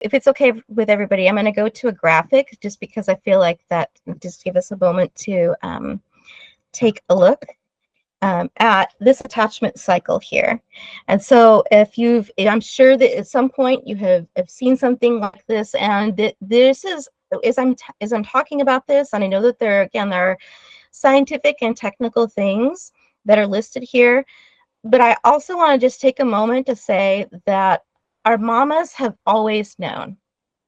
If it's okay with everybody, I'm going to go to a graphic just because I feel like that just give us a moment to take a look at this attachment cycle here. And so if I'm sure that at some point you have seen something like this, and this is, as I'm talking about this, and I know that there are scientific and technical things that are listed here, but I also want to just take a moment to say that our mamas have always known,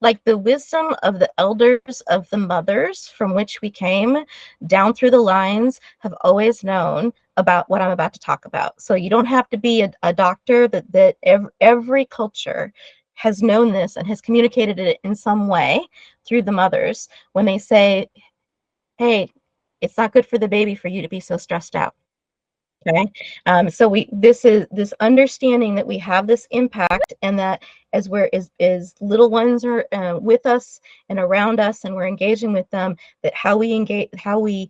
like the wisdom of the elders, of the mothers from which we came down through the lines, have always known about what I'm about to talk about. So you don't have to be a doctor. That every culture has known this and has communicated it in some way through the mothers when they say, hey, it's not good for the baby for you to be so stressed out. Okay, so this is this understanding that we have this impact, and that as little ones are with us and around us, and we're engaging with them, that how we engage, how we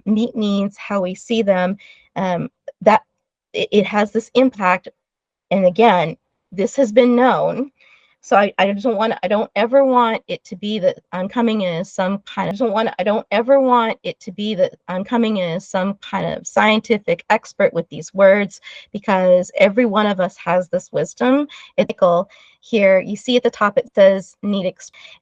meet needs, how we see them, that it has this impact. And again, this has been known. So I just don't want to, I don't ever want it to be that I'm coming in as some kind of, I don't ever want it to be that I'm coming in as some kind of scientific expert with these words, because every one of us has this wisdom. Ethical here, you see at the top, it says need,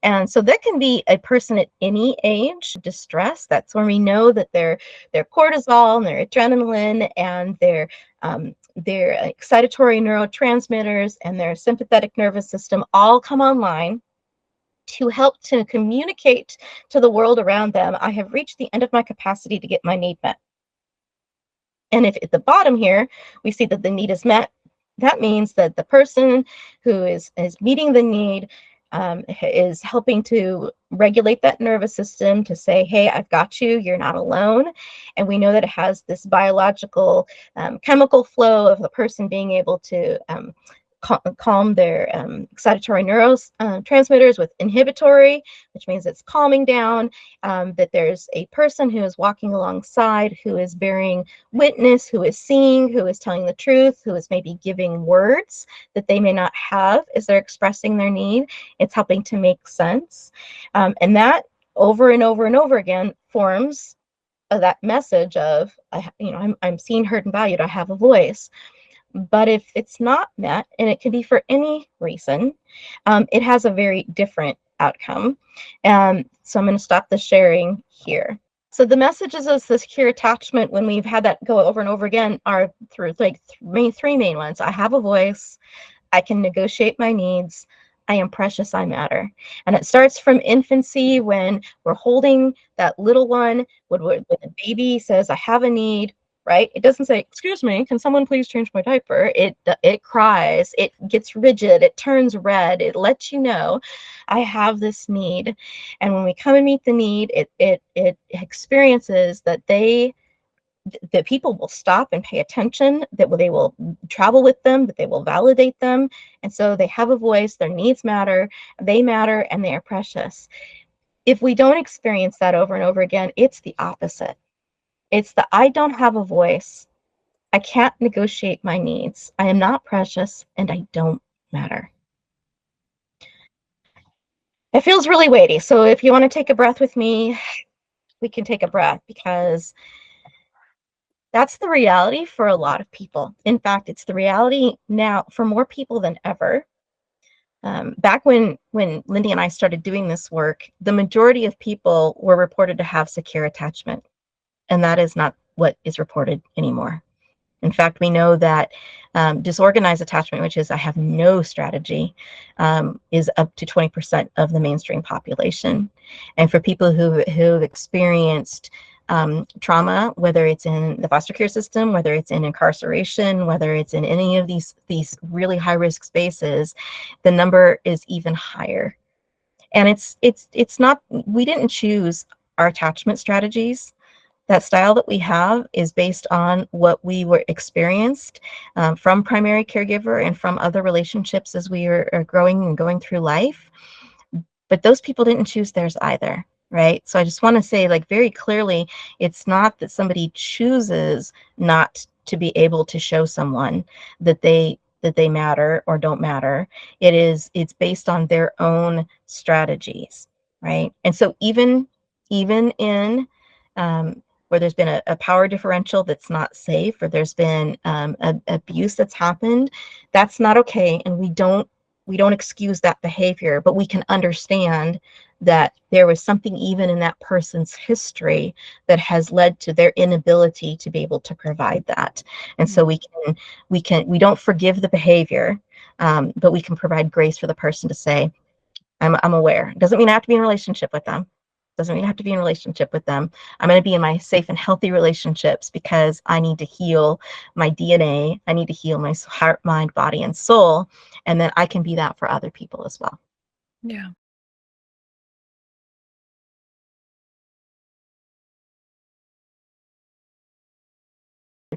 and so that can be a person at any age, distress. That's when we know that their cortisol and their adrenaline and their excitatory neurotransmitters and their sympathetic nervous system all come online to help to communicate to the world around them, I have reached the end of my capacity to get my need met. And if at the bottom here, we see that the need is met, that means that the person who is meeting the need is helping to regulate that nervous system to say, hey, I've got you, you're not alone. And we know that it has this biological chemical flow of the person being able to calm their excitatory neurotransmitters with inhibitory, which means it's calming down, that there's a person who is walking alongside, who is bearing witness, who is seeing, who is telling the truth, who is maybe giving words that they may not have as they're expressing their need. It's helping to make sense. And that over and over and over again forms that message of, I'm seen, heard, and valued. I have a voice. But if it's not met, and it can be for any reason, it has a very different outcome. So I'm going to stop the sharing here. So the messages of secure attachment, when we've had that go over and over again, are through like three main ones. I have a voice. I can negotiate my needs. I am precious. I matter. And it starts from infancy, when we're holding that little one, when the baby says, I have a need. Right? It doesn't say, excuse me, can someone please change my diaper? It cries, it gets rigid, it turns red, it lets you know, I have this need. And when we come and meet the need, it experiences that people will stop and pay attention, that they will travel with them, that they will validate them. And so they have a voice, their needs matter, they matter, and they are precious. If we don't experience that over and over again, it's the opposite. It's the I don't have a voice. I can't negotiate my needs. I am not precious, and I don't matter. It feels really weighty. So if you want to take a breath with me, we can take a breath, because that's the reality for a lot of people. In fact, it's the reality now for more people than ever. Back when Lindy and I started doing this work, the majority of people were reported to have secure attachment, and that is not what is reported anymore. In fact, we know that disorganized attachment, which is I have no strategy, is up to 20% of the mainstream population. And for people who've experienced trauma, whether it's in the foster care system, whether it's in incarceration, whether it's in any of these really high risk spaces, the number is even higher. And it's not, we didn't choose our attachment strategies. That style that we have is based on what we were experienced from primary caregiver and from other relationships as we are growing and going through life. But those people didn't choose theirs either, right? So I just want to say, like, very clearly, it's not that somebody chooses not to be able to show someone that they that they matter or don't matter. It's based on their own strategies, right? And so even in where there's been a power differential that's not safe, or there's been abuse that's happened, that's not okay, and we don't excuse that behavior, but we can understand that there was something even in that person's history that has led to their inability to be able to provide that. And so we don't forgive the behavior, but we can provide grace for the person to say, I'm aware. It doesn't mean I have to be in a relationship with them. Doesn't mean I have to be in a relationship with them. I'm going to be in my safe and healthy relationships because I need to heal my DNA. I need to heal my heart, mind, body, and soul. And then I can be that for other people as well. Yeah.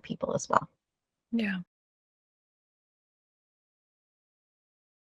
People as well. Yeah.